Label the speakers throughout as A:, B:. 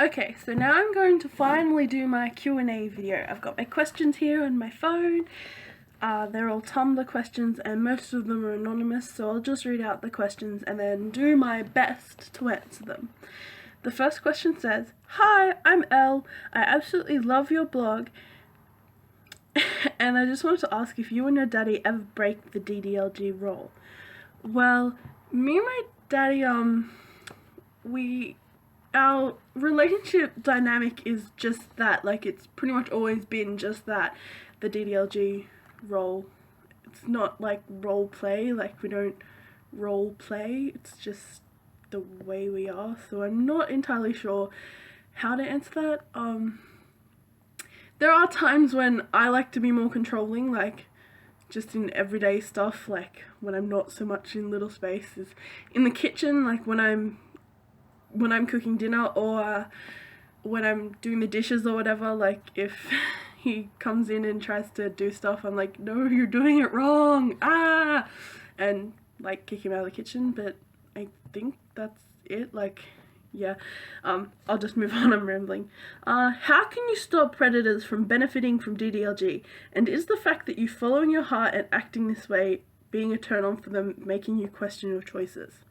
A: Okay, so now I'm going to finally do my Q&A video. I've got my questions here on my phone. They're all Tumblr questions and most of them are anonymous, so I'll just read out the questions and then do my best to answer them. The first question says, "Hi, I'm Elle. I absolutely love your blog and I just wanted to ask if you and your daddy ever break the DDlg rule." Well, me and my daddy, our relationship dynamic is just that. Like, it's pretty much always been just that, the DDlg role. It's not like role play, like we don't role play, it's just the way we are. So I'm not entirely sure how to answer that. There are times when I like to be more controlling, like just in everyday stuff, like when I'm not so much in little spaces. In the kitchen, like when I'm cooking dinner or when I'm doing the dishes or whatever, like if he comes in and tries to do stuff, I'm like, no, you're doing it wrong, and like kick him out of the kitchen. But I think that's it. Like, yeah, I'll just move on, I'm rambling. How can you stop predators from benefiting from DDlg? And is the fact that you following your heart and acting this way being a turn on for them, making you question your choices?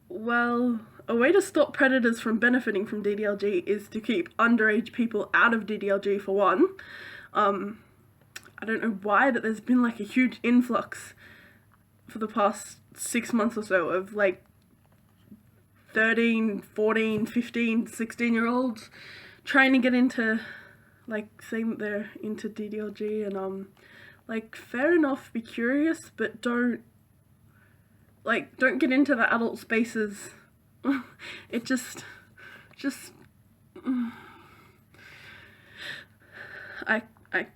A: Well, a way to stop predators from benefiting from DDlg is to keep underage people out of DDlg, for one. I don't know why, but there's been like a huge influx for the past 6 months or so of like 13, 14, 15, 16-year-olds trying to get into, like, saying that they're into DDlg, and like, fair enough, be curious, but don't get into the adult spaces. It just I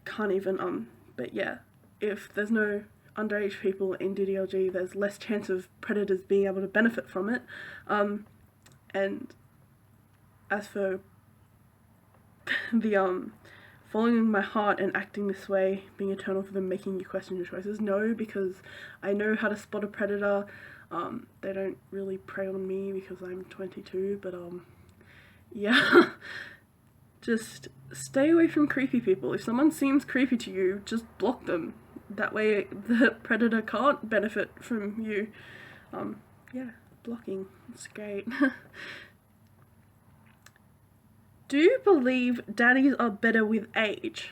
A: can't even, but yeah, if there's no underage people in DDlg, there's less chance of predators being able to benefit from it. And as for the following my heart and acting this way being a turn on for them, making you question your choices, no, because I know how to spot a predator. They don't really prey on me because I'm 22, but yeah. Just stay away from creepy people. If someone seems creepy to you, just block them. That way the predator can't benefit from you. Yeah, blocking, it's great. Do you believe daddies are better with age?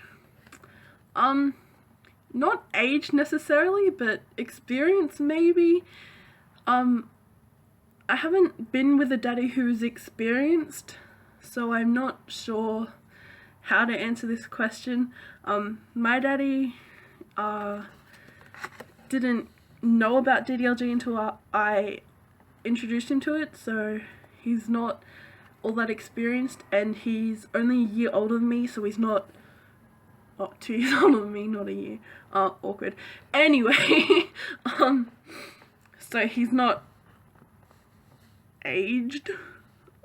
A: Not age necessarily, but experience maybe. I haven't been with a daddy who's experienced, so I'm not sure how to answer this question. My daddy didn't know about DDlg until I introduced him to it, so he's not all that experienced, and he's only a year older than me, so he's not 2 years older than me, not a year. Awkward. Anyway, so he's not aged.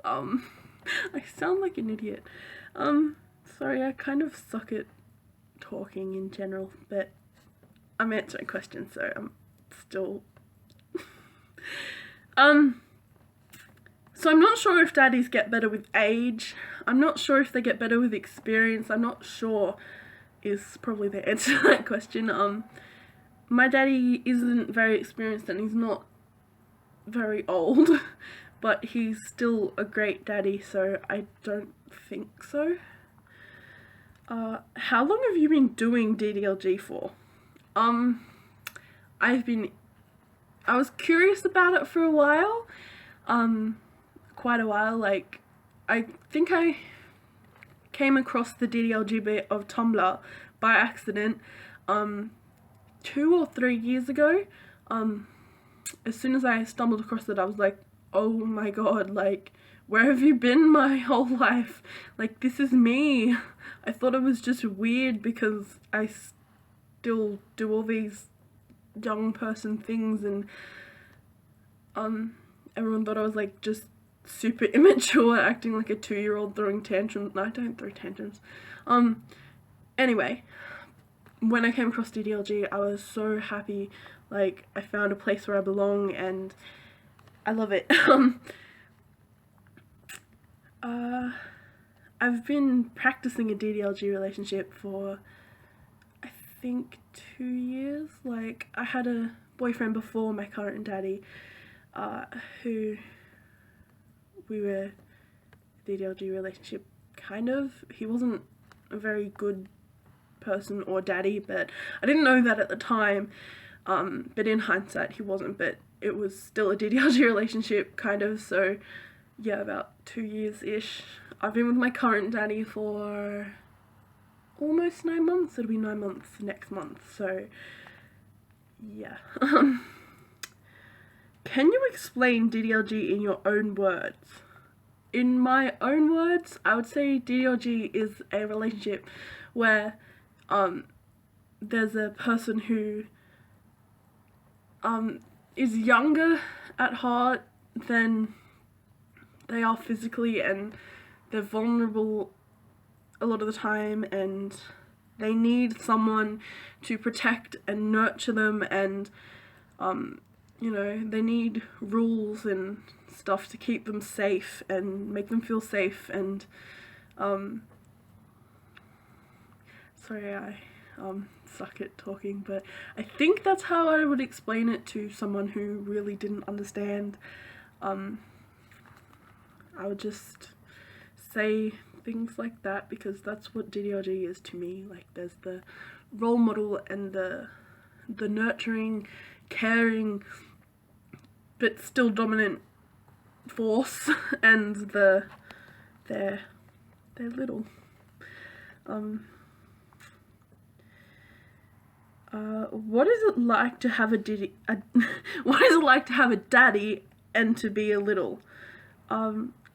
A: I sound like an idiot. Sorry, I kind of suck at talking in general, but I'm answering questions, so I'm still so I'm not sure if daddies get better with age. I'm not sure if they get better with experience. I'm not sure is probably the answer to that question. My daddy isn't very experienced and he's not very old, but he's still a great daddy, so I don't think so. How long have you been doing DDlg for? I was curious about it for a while, quite a while. Like, I think I came across the DDlg bit of Tumblr by accident 2 or 3 years ago. As soon as I stumbled across it, I was like, oh my god, like, where have you been my whole life? Like, this is me. I thought it was just weird because I still do all these young person things, and everyone thought I was like just super immature, acting like a 2-year-old throwing tantrums. No, I don't throw tantrums. Anyway, when I came across DDlg, I was so happy. Like, I found a place where I belong and I love it. I've been practicing a DDlg relationship for, I think, 2 years. Like, I had a boyfriend before my current daddy, who we were DDlg relationship, kind of. He wasn't a very good person or daddy, but I didn't know that at the time. But in hindsight, he wasn't, but it was still a DDlg relationship, kind of. So yeah, about 2 years-ish. I've been with my current daddy for almost 9 months. It'll be 9 months next month, so yeah. Can you explain DDlg in your own words? In my own words, I would say DDlg is a relationship where there's a person who is younger at heart than they are physically, and they're vulnerable a lot of the time, and they need someone to protect and nurture them, and you know, they need rules and stuff to keep them safe and make them feel safe. And sorry, I suck at talking, but I think that's how I would explain it to someone who really didn't understand. I would just say things like that, because that's what DDlg is to me. Like, there's the role model and the nurturing, caring, but still dominant force, and they're little. What is it like to have what is it like to have a daddy and to be a little?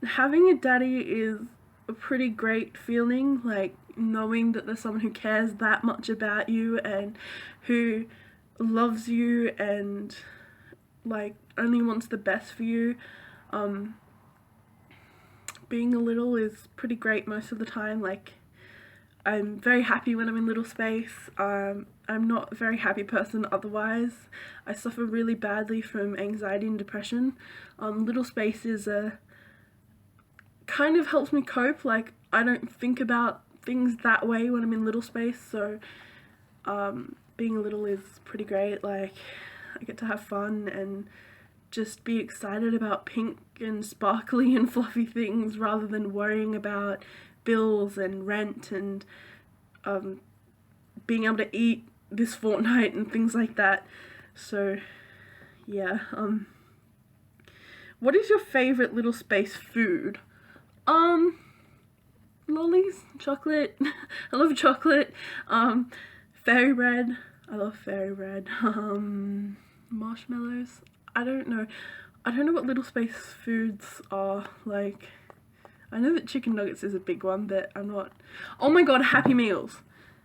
A: Having a daddy is a pretty great feeling, like knowing that there's someone who cares that much about you and who loves you and like only wants the best for you. Being a little is pretty great most of the time. Like, I'm very happy when I'm in little space. I'm not a very happy person otherwise. I suffer really badly from anxiety and depression. Little space is kind of helps me cope. Like, I don't think about things that way when I'm in little space, so being a little is pretty great. Like, I get to have fun and just be excited about pink and sparkly and fluffy things rather than worrying about bills and rent and being able to eat this fortnight and things like that. So yeah. What is your favourite little space food? Lollies, chocolate. I love chocolate. Fairy bread. I love fairy bread. Marshmallows. I don't know what little space foods are. Like, I know that chicken nuggets is a big one, but I'm not. Oh my god, Happy Meals.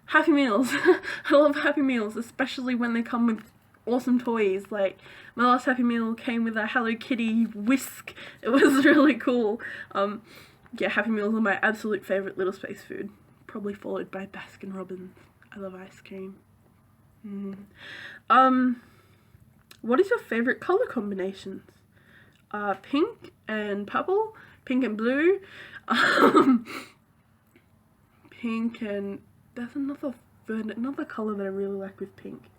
A: Happy Meals. I love Happy Meals, especially when they come with awesome toys. Like, my last Happy Meal came with a Hello Kitty whisk. It was really cool. Yeah, Happy Meals are my absolute favourite little space food. Probably followed by Baskin Robbins. I love ice cream. What is your favourite colour combinations? Pink and purple, pink and blue, pink and there's another colour that I really like with pink.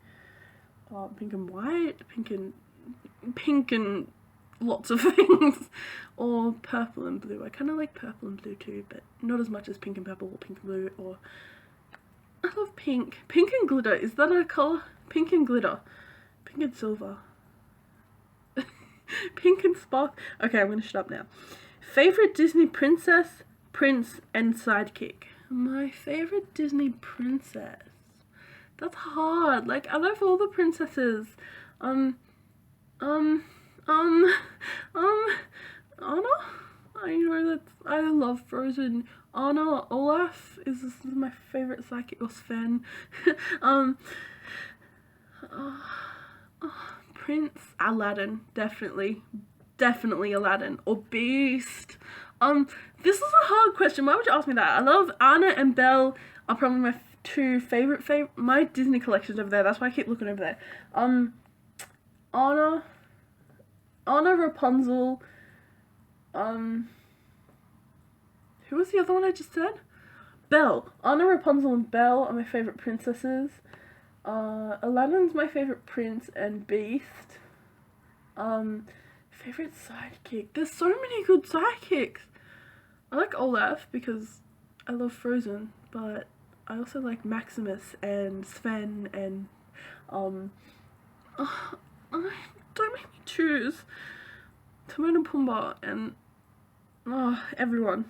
A: Pink and white, pink and lots of things, or purple and blue. I kind of like purple and blue too, but not as much as pink and purple or pink and blue. Or I love pink. Pink and glitter. Is that a colour? Pink and glitter. Pink and silver. Pink and spark. Okay, I'm gonna shut up now. Favorite Disney princess, prince, and sidekick. My favorite Disney princess. That's hard. Like, I love all the princesses. Anna? I know that I love Frozen. Anna, Olaf is my favorite sidekick, or Sven. Prince, Aladdin, definitely Aladdin, or Beast. This is a hard question. Why would you ask me that? I love Anna and Belle are probably my two favorite. My Disney collection's over there. That's why I keep looking over there. Anna, Rapunzel, Who was the other one I just said? Belle. Anna, Rapunzel, and Belle are my favourite princesses. Aladdin's my favourite prince, and Beast. Favourite sidekick. There's so many good sidekicks. I like Olaf because I love Frozen, but I also like Maximus and Sven and don't make me choose. Timon and Pumbaa and everyone.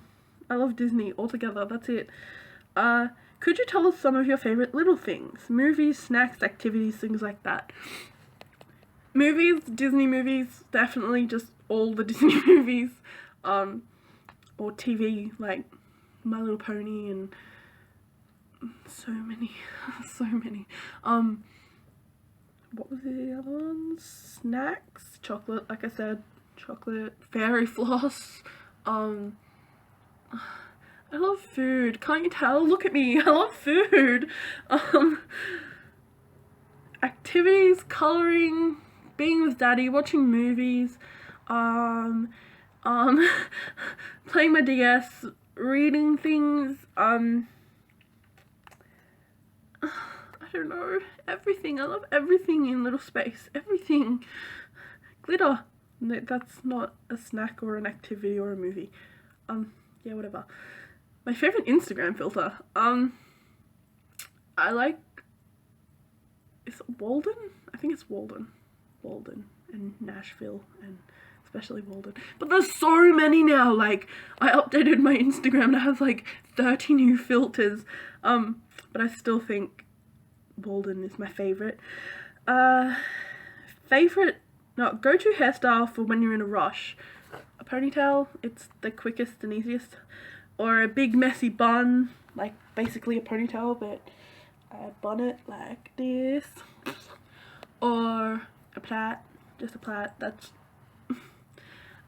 A: I love Disney altogether. That's it. Could you tell us some of your favourite little things? Movies, snacks, activities, things like that. Movies, Disney movies, definitely just all the Disney movies. Or TV, like My Little Pony and so many, so many. What was the other ones? Snacks, chocolate, like I said, chocolate, fairy floss. I love food. Can't you tell? Look at me. I love food. Activities, colouring, being with daddy, watching movies, playing my DS, reading things, I don't know, everything. I love everything in little space. Everything. Glitter. No, that's not a snack or an activity or a movie. Yeah, whatever. My favourite Instagram filter. I like, is it Walden? I think it's Walden. Walden and Nashville and especially Walden. But there's so many now. Like, I updated my Instagram to have like 30 new filters. But I still think Walden is my favourite. Go-to hairstyle for when you're in a rush. A ponytail, it's the quickest and easiest. Or a big messy bun, like basically a ponytail, but I bun it like this. Or a plait, just a plait. That's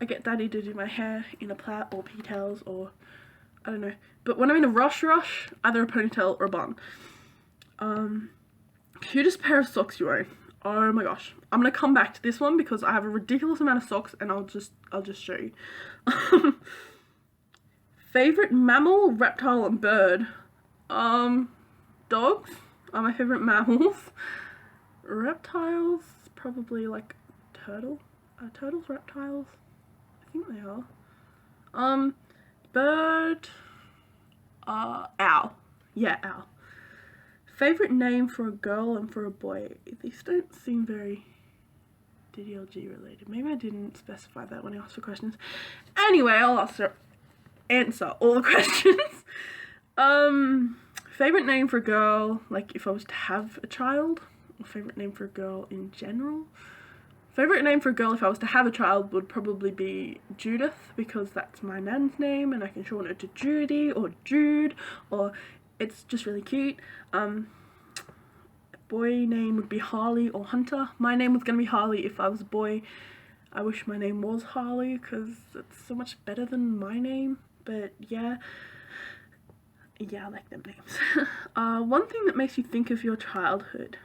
A: I get daddy to do my hair in a plait or pigtails or I don't know. But when I'm in a rush, either a ponytail or a bun. Cutest pair of socks you own. Oh my gosh. I'm gonna come back to this one because I have a ridiculous amount of socks and I'll just show you. Favorite mammal, reptile, and bird. Dogs are my favorite mammals. Reptiles, probably like turtle. Are turtles reptiles? I think they are. Bird. Owl. Yeah, owl. Favorite name for a girl and for a boy. These don't seem very DDlg related. Maybe I didn't specify that when I asked for questions. Anyway, I'll answer all the questions. Favorite name for a girl, like if I was to have a child, or favorite name for a girl in general. Favorite name for a girl if I was to have a child would probably be Judith, because that's my nan's name and I can shorten it to Judy or Jude, or it's just really cute. Boy name would be Harley or Hunter. My name was gonna be Harley if I was a boy. I wish my name was Harley because it's so much better than my name, but yeah, I like them names. One thing that makes you think of your childhood.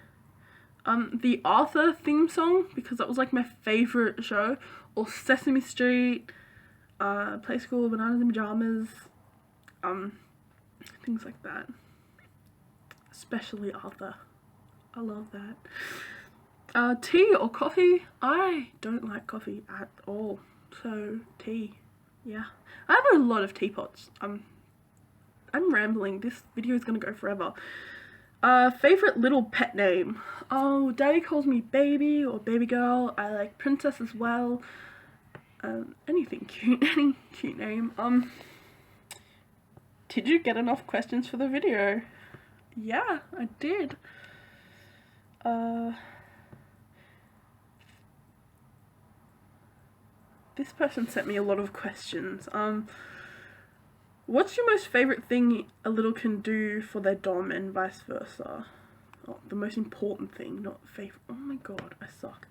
A: The Arthur theme song, because that was like my favourite show, or Sesame Street, Play School, Bananas in Pyjamas, things like that. Especially Arthur. I love that. Tea or coffee? I don't like coffee at all, so tea. Yeah, I have a lot of teapots. I'm rambling. This video is gonna go forever. Favorite little pet name? Oh, daddy calls me baby or baby girl. I like princess as well. Anything cute, any cute name. Did you get enough questions for the video? Yeah, I did. This person sent me a lot of questions. What's your most favourite thing a little can do for their dom and vice versa? Oh, the most important thing, not favourite. Oh my god, I suck.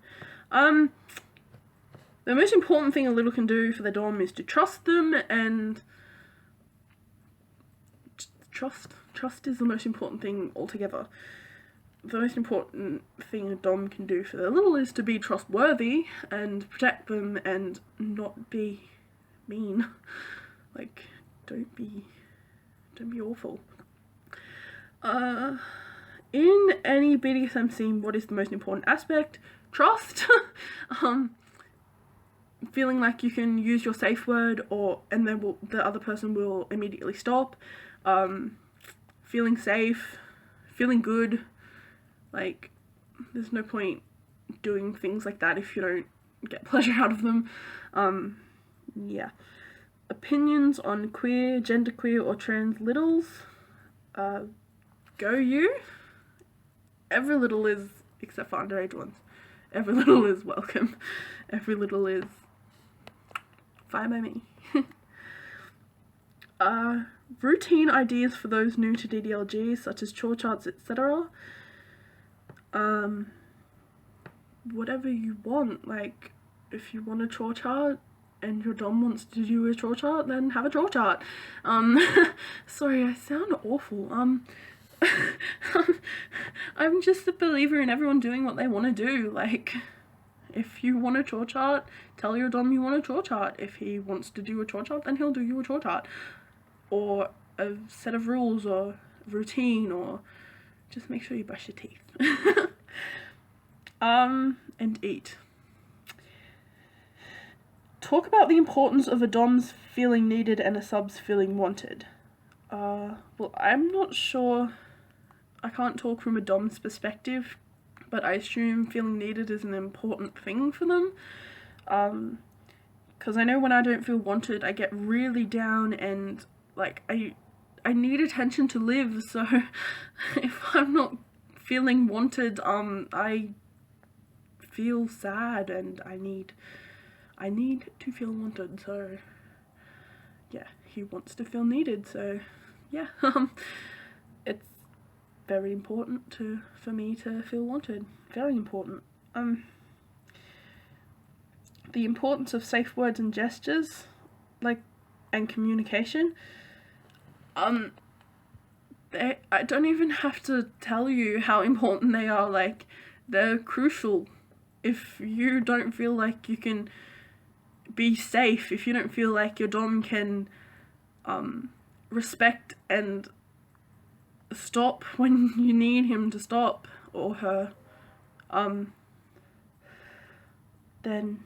A: The most important thing a little can do for their dom is to trust them, and trust is the most important thing altogether. The most important thing a dom can do for their little is to be trustworthy and protect them and not be mean. Like, don't be awful. In any BDSM scene, what is the most important aspect? Trust. Feeling like you can use your safe word, and then the other person will immediately stop. Feeling safe, feeling good. Like, there's no point doing things like that if you don't get pleasure out of them. Yeah. Opinions on queer, genderqueer, or trans littles? Go you. Every little is, except for underage ones, every little is welcome. Every little is fine by me. Routine ideas for those new to DDlg, such as chore charts, etc. Whatever you want. Like, if you want a chore chart and your dom wants to do a chore chart, then have a chore chart. Sorry, I sound awful. I'm just a believer in everyone doing what they want to do. Like, if you want a chore chart, tell your dom you want a chore chart. If he wants to do a chore chart, then he'll do you a chore chart. Or a set of rules, or routine, or just make sure you brush your teeth. And eat. Talk about the importance of a dom's feeling needed and a sub's feeling wanted. Well, I'm not sure. I can't talk from a dom's perspective, but I assume feeling needed is an important thing for them. Because I know when I don't feel wanted, I get really down, and like I need attention to live. So if I'm not feeling wanted, I feel sad, and I need to feel wanted. So yeah, he wants to feel needed. So yeah, it's very important for me to feel wanted. Very important. The importance of safe words and gestures, like, and communication. I don't even have to tell you how important they are. Like, they're crucial. If you don't feel like you can be safe, if you don't feel like your dom can respect and stop when you need him to stop, or her, then,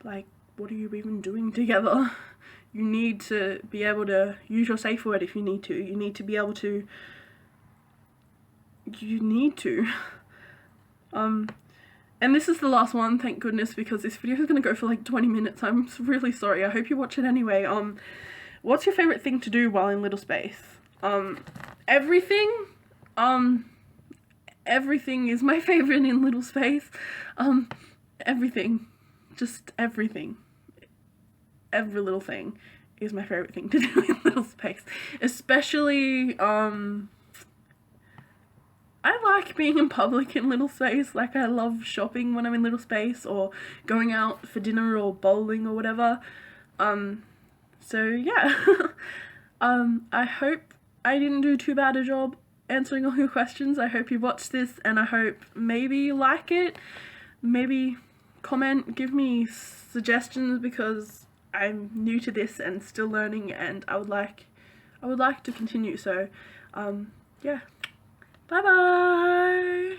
A: like, what are you even doing together? You need to be able to use your safe word if you need to. You need to be able to. And this is the last one, thank goodness, because this video is going to go for like 20 minutes. I'm really sorry. I hope you watch it anyway. What's your favourite thing to do while in Little Space? Everything. Everything is my favourite in Little Space. Everything. Just everything. Every little thing is my favourite thing to do in Little Space. Especially, I like being in public in Little Space. Like, I love shopping when I'm in Little Space, or going out for dinner or bowling or whatever. So yeah. I hope I didn't do too bad a job answering all your questions. I hope you watched this, and I hope maybe you like it. Maybe comment, give me suggestions, because I'm new to this and still learning, and I would like to continue. So yeah. Bye bye!